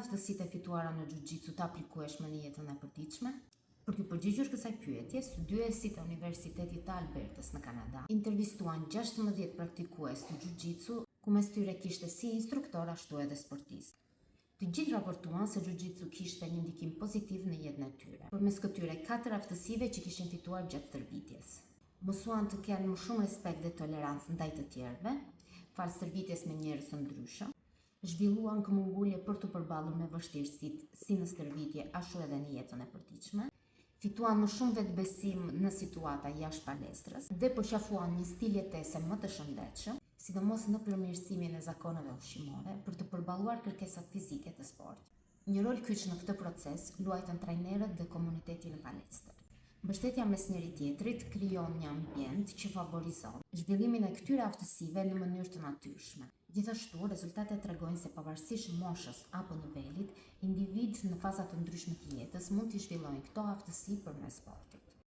aftësitë e fituara në jiu-jitsu të aplikueshme në jetën e përditshme? Për t'ju përgjigjur kësaj pyetje, studiuesit e Universitetit të Albertës në Kanada intervistuan 16 praktikues të jiu-jitsu, ku mes tyre kishte si instruktor ashtu edhe sportist. Të gjithë raportuan se jiu-jitsu kishte një ndikim pozitiv në jetën e tyre, përmes këtyre 4 aftësive që kishin fituar gjatë stërvitjes. Mësuan të kenë më shumë respekt dhe tolerancë ndaj të tjerëve, falë stërvitjes me njerëz të ndryshëm, zhvilluan këmbgulje për të përballur me vështirësitë si në stërvitje ashtu edhe në jetën e përditshme, fituan më shumë vetbesim në situata jashtë palestrës dhe përqafuan një stil jetese më të shëndetshëm, sidomos në përmirësimin e zakoneve ushqimore për të përballuar kërkesat fizike të sportit. Një rol kyç në këtë proces luajtën trajnerët dhe komuniteti në palestër. Mbështetja mes njëri tjetrit krijon një ambient që favorizon zhvillimin e këtyre aftësive në mënyrë të natyrshme. Gjithashtu, rezultatet tregojnë se pavarësisht moshës apo nivelit, individ në faza të ndryshme të jetës mund të zhvillojnë këto aftësi përmes sportit.